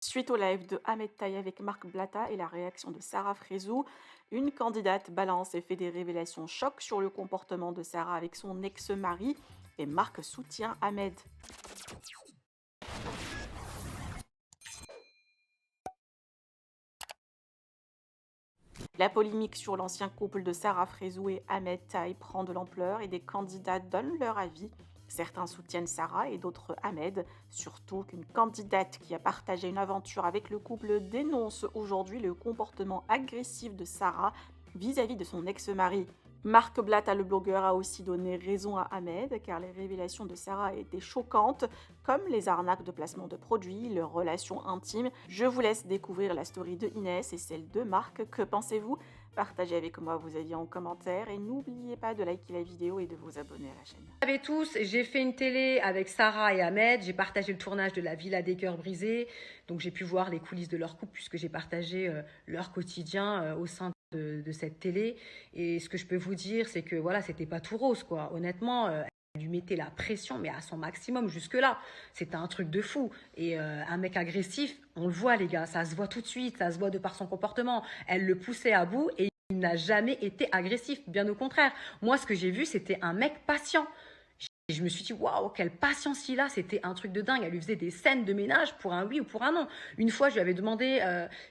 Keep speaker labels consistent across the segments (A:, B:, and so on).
A: Suite au live de Ahmed Taï avec Marc Blatta et la réaction de Sarah Frézou, une candidate balance et fait des révélations choc sur le comportement de Sarah avec son ex-mari et Marc soutient Ahmed. La polémique sur l'ancien couple de Sarah Frézou et Ahmed Taï prend de l'ampleur et des candidats donnent leur avis. Certains soutiennent Sarah et d'autres Ahmed, surtout qu'une candidate qui a partagé une aventure avec le couple dénonce aujourd'hui le comportement agressif de Sarah vis-à-vis de son ex-mari. Marc Blatta, le blogueur, a aussi donné raison à Ahmed car les révélations de Sarah étaient choquantes, comme les arnaques de placement de produits, leurs relations intimes. Je vous laisse découvrir la story de Inès et celle de Marc. Que pensez-vous? Partagez avec moi vos avis en commentaire et n'oubliez pas de liker la vidéo et de vous abonner à la chaîne.
B: Salut à tous, j'ai fait une télé avec Sarah et Ahmed, j'ai partagé le tournage de la Villa des Cœurs Brisés, donc j'ai pu voir les coulisses de leur couple puisque j'ai partagé leur quotidien au sein de cette télé. Et ce que je peux vous dire, c'est que voilà, c'était pas tout rose, quoi. Honnêtement, elle lui mettait la pression, mais à son maximum jusque-là. C'était un truc de fou. Et un mec agressif, on le voit, les gars, ça se voit tout de suite, ça se voit de par son comportement. Elle le poussait à bout et il n'a jamais été agressif, bien au contraire. Moi, ce que j'ai vu, c'était un mec patient. Et je me suis dit, waouh, quelle patience il a, c'était un truc de dingue. Elle lui faisait des scènes de ménage pour un oui ou pour un non. Une fois, je lui avais demandé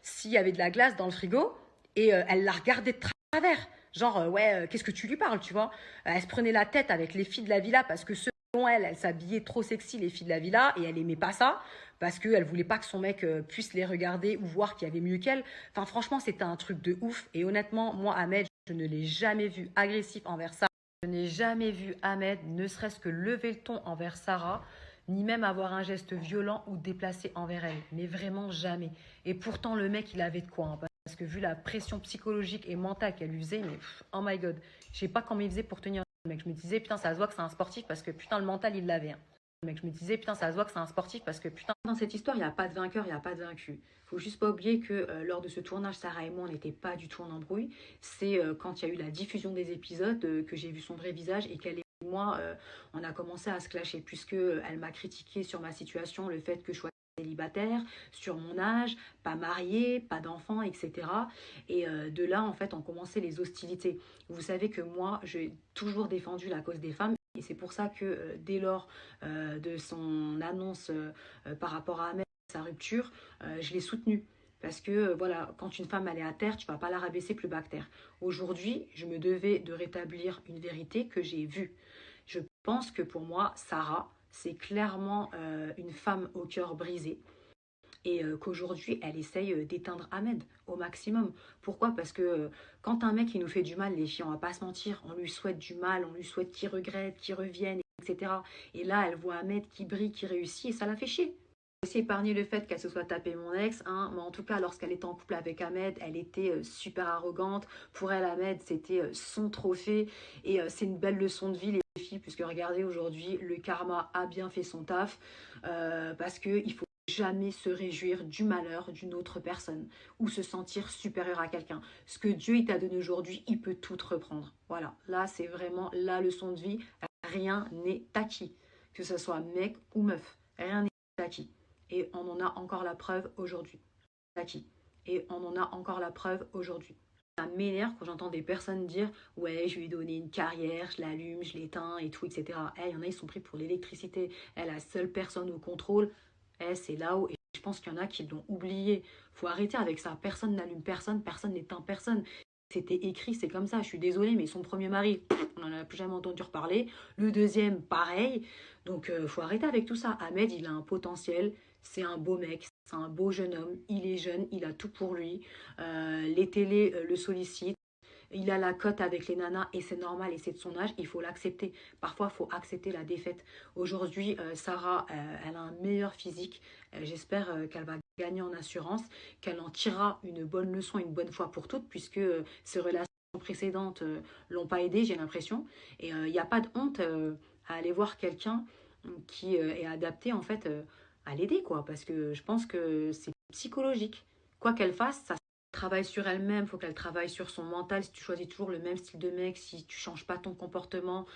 B: s'il y avait de la glace dans le frigo et elle la regardait de travers. Genre, ouais, qu'est-ce que tu lui parles, tu vois. Elle se prenait la tête avec les filles de la villa parce que selon elle, elle s'habillait trop sexy, les filles de la villa, et elle aimait pas ça parce qu'elle voulait pas que son mec puisse les regarder ou voir qu'il y avait mieux qu'elle. Enfin, franchement, c'était un truc de ouf. Et honnêtement, moi, Ahmed, je ne l'ai jamais vu agressif envers ça. Je n'ai jamais vu Ahmed ne serait-ce que lever le ton envers Sarah, ni même avoir un geste violent ou déplacé envers elle. Mais vraiment jamais. Et pourtant, le mec, il avait de quoi, hein, parce que vu la pression psychologique et mentale qu'elle lui faisait, mais oh my god, je sais pas comment il faisait pour tenir le mec. Je me disais, putain, ça se voit que c'est un sportif parce que putain, le mental, il l'avait, hein. Mec, je me disais, putain, ça se voit que c'est un sportif parce que putain, dans cette histoire, il n'y a pas de vainqueur, il n'y a pas de vaincu. Faut juste pas oublier que lors de ce tournage, Sarah et moi, on n'était pas du tout en embrouille. C'est quand il y a eu la diffusion des épisodes que j'ai vu son vrai visage et qu'elle et moi, on a commencé à se clasher puisque elle m'a critiqué sur ma situation, le fait que je sois célibataire, sur mon âge, pas mariée, pas d'enfant, etc. Et de là, en fait, ont commencé les hostilités. Vous savez que moi, j'ai toujours défendu la cause des femmes. Et c'est pour ça que dès lors de son annonce par rapport à Ahmed, sa rupture, je l'ai soutenue. Parce que voilà, quand une femme elle est à terre, tu vas pas la rabaisser plus bas que terre. Aujourd'hui, je me devais de rétablir une vérité que j'ai vue. Je pense que pour moi, Sarah, c'est clairement une femme au cœur brisé et qu'aujourd'hui, elle essaye d'éteindre Ahmed au maximum. Pourquoi? Parce que quand un mec il nous fait du mal, les filles, on va pas se mentir, on lui souhaite du mal, on lui souhaite qu'il regrette, qu'il revienne, etc. Et là, elle voit Ahmed qui brille, qui réussit, et ça la fait chier. Aussi épargner le fait qu'elle se soit tapée mon ex, hein, mais en tout cas, lorsqu'elle était en couple avec Ahmed, elle était super arrogante. Pour elle, Ahmed, c'était son trophée. Et c'est une belle leçon de vie, les filles, puisque regardez, aujourd'hui, le karma a bien fait son taf, parce qu'il faut jamais se réjouir du malheur d'une autre personne ou se sentir supérieur à quelqu'un. Ce que Dieu il t'a donné aujourd'hui, il peut tout te reprendre. Voilà, là, c'est vraiment la leçon de vie. Rien n'est acquis, que ce soit mec ou meuf. Rien n'est acquis. Et on en a encore la preuve aujourd'hui. Acquis. Et on en a encore la preuve aujourd'hui. Ça m'énerve quand j'entends des personnes dire ouais, je lui ai donné une carrière, je l'allume, je l'éteins et tout, etc. Il y en a, ils sont pris pour l'électricité. La seule personne au contrôle, c'est là-haut. Et je pense qu'il y en a qui l'ont oublié. Faut arrêter avec ça. Personne n'allume personne, personne n'éteint personne. C'était écrit, c'est comme ça. Je suis désolée, mais son premier mari, on n'en a plus jamais entendu reparler. Le deuxième, pareil. Donc, faut arrêter avec tout ça. Ahmed, il a un potentiel. C'est un beau mec, c'est un beau jeune homme. Il est jeune, il a tout pour lui. Les télés le sollicitent. Il a la cote avec les nanas et c'est normal et c'est de son âge, il faut l'accepter. Parfois, il faut accepter la défaite. Aujourd'hui, Sarah, elle a un meilleur physique. J'espère qu'elle va gagner en assurance, qu'elle en tirera une bonne leçon une bonne fois pour toutes, puisque ses relations précédentes l'ont pas aidée, j'ai l'impression. Et il n'y a pas de honte à aller voir quelqu'un qui est adapté en fait à l'aider, quoi. Parce que je pense que c'est psychologique. Quoi qu'elle fasse, ça travaille sur elle-même, il faut qu'elle travaille sur son mental. Si tu choisis toujours le même style de mec, si tu changes pas ton comportement,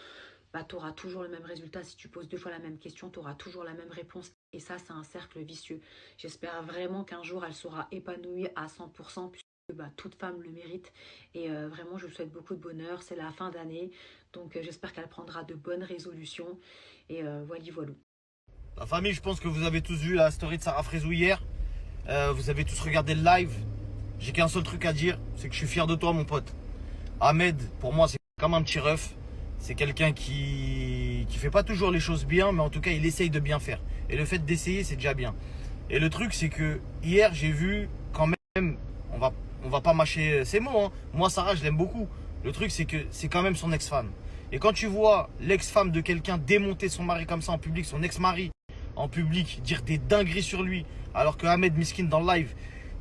B: bah, tu auras toujours le même résultat. Si tu poses deux fois la même question, tu auras toujours la même réponse. Et ça, c'est un cercle vicieux. J'espère vraiment qu'un jour, elle sera épanouie à 100%, puisque toute femme le mérite. Et vraiment, je lui souhaite beaucoup de bonheur. C'est la fin d'année, donc j'espère qu'elle prendra de bonnes résolutions. Et voilà, voilà.
C: La famille, je pense que vous avez tous vu la story de Sarah Frézou hier. Vous avez tous regardé le live. J'ai qu'un seul truc à dire, c'est que je suis fier de toi, mon pote. Ahmed, pour moi, c'est comme un petit ref. C'est quelqu'un qui fait pas toujours les choses bien, mais en tout cas, il essaye de bien faire. Et le fait d'essayer, c'est déjà bien. Et le truc, c'est que hier, j'ai vu quand même, on va pas mâcher ces mots, hein. Moi, Sarah, je l'aime beaucoup. Le truc, c'est que c'est quand même son ex-femme. Et quand tu vois l'ex-femme de quelqu'un démonter son mari comme ça en public, son ex-mari en public, dire des dingueries sur lui, alors que Ahmed Miskin dans le live,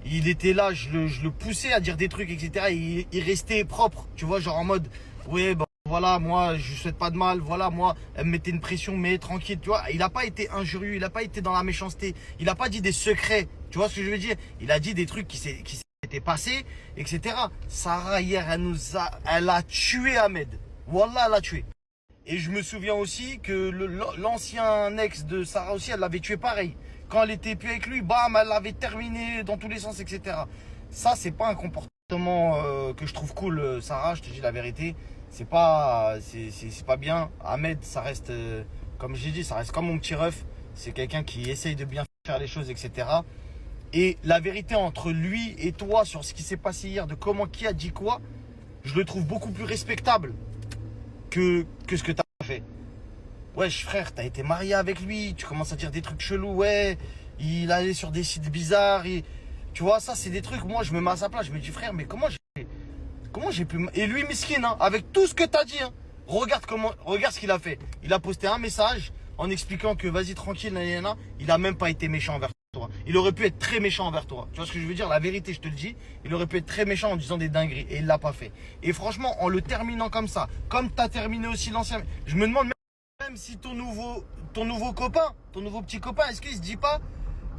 C: il était là, je le poussais à dire des trucs, etc. Et il restait propre, tu vois, genre en mode, ouais, bah voilà, moi, je lui souhaite pas de mal, voilà, moi, elle me mettait une pression, mais tranquille, tu vois. Il n'a pas été injurieux, il n'a pas été dans la méchanceté, il n'a pas dit des secrets, tu vois ce que je veux dire. Il a dit des trucs qui s'étaient passés, etc. Sarah, hier, elle a tué Ahmed. Wallah, elle l'a tué. Et je me souviens aussi que l'ancien ex de Sarah aussi, elle l'avait tué pareil. Quand elle était plus avec lui, bam, elle l'avait terminé dans tous les sens, etc. Ça, c'est pas un comportement que je trouve cool, Sarah, je te dis la vérité. C'est pas bien. Ahmed, ça reste, comme j'ai dit, ça reste comme mon petit ref. C'est quelqu'un qui essaye de bien faire les choses, etc. Et la vérité entre lui et toi sur ce qui s'est passé hier, de comment qui a dit quoi, je le trouve beaucoup plus respectable que ce que tu as fait. Wesh frère, t'as été marié avec lui, tu commences à dire des trucs chelous, ouais, il allait sur des sites bizarres, tu vois, ça c'est des trucs, moi je me mets à sa place, je me dis frère, mais comment j'ai pu... Et lui miskin, hein, avec tout ce que t'as dit, hein, regarde ce qu'il a fait. Il a posté un message en expliquant que vas-y tranquille, nanana, il a même pas été méchant envers toi. Il aurait pu être très méchant envers toi. Tu vois ce que je veux dire? La vérité, je te le dis. Il aurait pu être très méchant en disant des dingueries. Et il l'a pas fait. Et franchement, en le terminant comme ça, comme tu as terminé aussi l'ancien, je me demande même si ton nouveau copain, ton nouveau petit copain, est-ce qu'il se dit pas,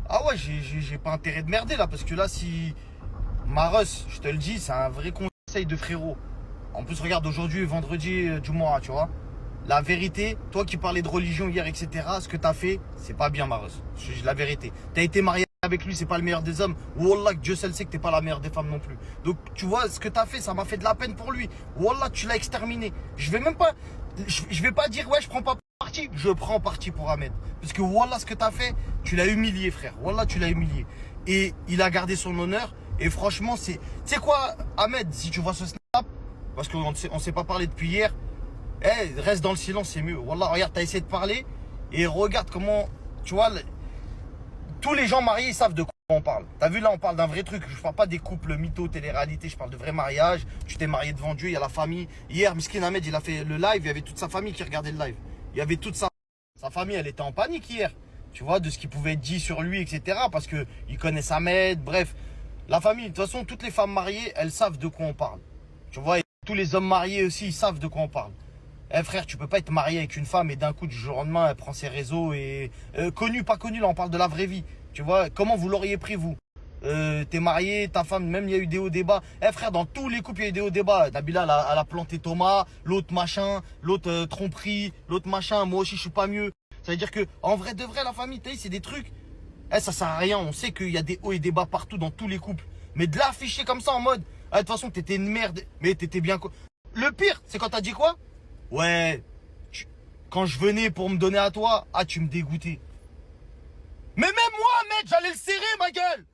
C: ah ouais, j'ai pas intérêt de merder là, parce que là, si Maros, je te le dis, c'est un vrai conseil de frérot. En plus, regarde, aujourd'hui, vendredi du mois, tu vois. La vérité, toi qui parlais de religion hier, etc., ce que t'as fait, c'est pas bien, Maros. Je dis la vérité. T'as été marié avec lui, c'est pas le meilleur des hommes. Wallah, que Dieu seul sait que t'es pas la meilleure des femmes non plus. Donc, tu vois, ce que t'as fait, ça m'a fait de la peine pour lui. Wallah, tu l'as exterminé. Je vais pas dire, ouais, je prends pas parti. Je prends parti pour Ahmed. Parce que Wallah, ce que t'as fait, tu l'as humilié, frère. Wallah, tu l'as humilié. Et il a gardé son honneur. Et franchement, tu sais quoi, Ahmed, si tu vois ce snap, parce qu'on s'est pas parlé depuis hier, reste dans le silence, c'est mieux. Wallah, regarde, t'as essayé de parler et regarde comment, tu vois, tous les gens mariés ils savent de quoi on parle. T'as vu là, on parle d'un vrai truc. Je parle pas des couples mythos, télé-réalité, je parle de vrai mariage. Tu t'es marié devant Dieu, il y a la famille. Hier, Miskin Ahmed, il a fait le live, il y avait toute sa famille qui regardait le live. Il y avait toute sa famille, elle était en panique hier. Tu vois, de ce qui pouvait être dit sur lui, etc. Parce qu'ils connaissent Ahmed, bref. La famille, de toute façon, toutes les femmes mariées, elles savent de quoi on parle. Tu vois, et tous les hommes mariés aussi, ils savent de quoi on parle. Frère, tu peux pas être marié avec une femme et d'un coup, du jour au lendemain, elle prend ses réseaux et... connu, pas connu, là, on parle de la vraie vie. Tu vois, comment vous l'auriez pris, vous? T'es marié, ta femme, même il y a eu des hauts débats. Frère, dans tous les couples, il y a eu des hauts débats. Nabila, elle a planté Thomas, l'autre machin, l'autre tromperie, l'autre machin, moi aussi, je suis pas mieux. Ça veut dire que, en vrai de vrai, la famille, c'est des trucs... ça sert à rien, on sait qu'il y a des hauts et des bas partout dans tous les couples. Mais de l'afficher comme ça en mode, de toute façon, t'étais une merde, mais t'étais bien quoi. Le pire, c'est quand t'as dit quoi? Ouais, quand je venais pour me donner à toi, tu me dégoûtais. Mais même moi, mec, j'allais le serrer, ma gueule.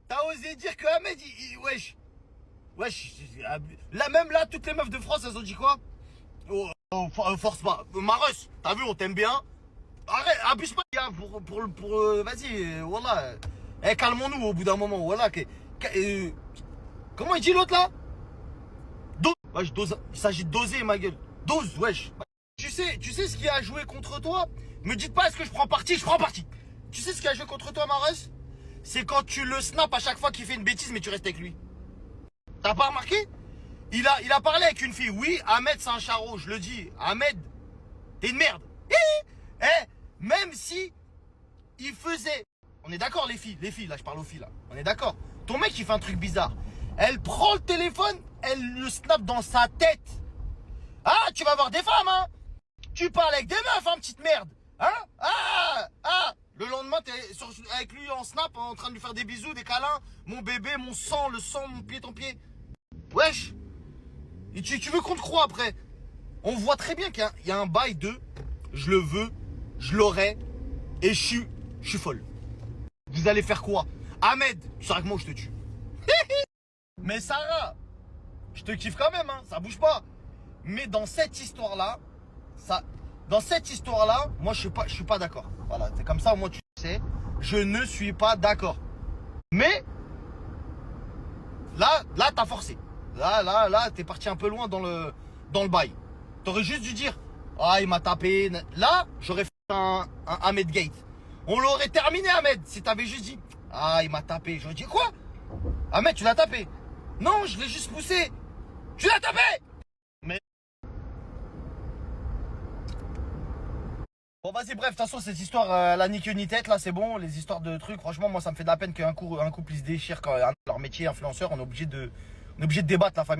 C: T'as osé dire que Ahmed, wesh. Là, même là, toutes les meufs de France, elles ont dit quoi? Force pas. Maros, t'as vu, on t'aime bien. Arrête, abuse pas, gars, vas-y, voilà. Calmons-nous au bout d'un moment, voilà. Comment il dit l'autre là? Wesh, dose, il s'agit de doser, ma gueule. Dose, wesh. Tu sais ce qui a joué contre toi? Me dites pas est-ce que je prends parti, je prends parti. Tu sais ce qui a joué contre toi, Maros? C'est quand tu le snaps à chaque fois qu'il fait une bêtise, mais tu restes avec lui. T'as pas remarqué? Il a parlé avec une fille. Oui, Ahmed, c'est un charreau, je le dis. Ahmed, t'es une merde. Même si il faisait... On est d'accord, les filles, là, je parle aux filles, là. On est d'accord. Ton mec, il fait un truc bizarre. Elle prend le téléphone, elle le snap dans sa tête. Ah, tu vas voir des femmes, hein? Tu parles avec des meufs, hein, petite merde. Hein? Le lendemain, t'es avec lui en snap, en train de lui faire des bisous, des câlins. Mon bébé, mon sang, le sang, mon pied, ton pied. Wesh. Et tu veux qu'on te croie après? On voit très bien qu'il y a un bail de je le veux, je l'aurai, et je suis folle. Vous allez faire quoi? Ahmed, tu sauras que moi je te tue. Mais Sarah, je te kiffe quand même, hein, ça bouge pas. Mais dans cette histoire-là, moi je suis pas d'accord. Voilà, c'est comme ça, au moins tu sais, je ne suis pas d'accord. Mais là, t'as forcé. Là, t'es parti un peu loin dans le bail. T'aurais juste dû dire, ah, il m'a tapé. Là, j'aurais fait un Ahmed Gate. On l'aurait terminé, Ahmed, si t'avais juste dit, ah, il m'a tapé. J'aurais dit, quoi? Ahmed, tu l'as tapé? Non, je l'ai juste poussé. Tu l'as tapé? Mais... Bon, vas-y, bref, de toute façon, cette histoire, la ni queue ni tête, là, c'est bon. Les histoires de trucs, franchement, moi, ça me fait de la peine qu'un couple, ils se déchire quand leur métier influenceur. On est obligé de débattre, la famille.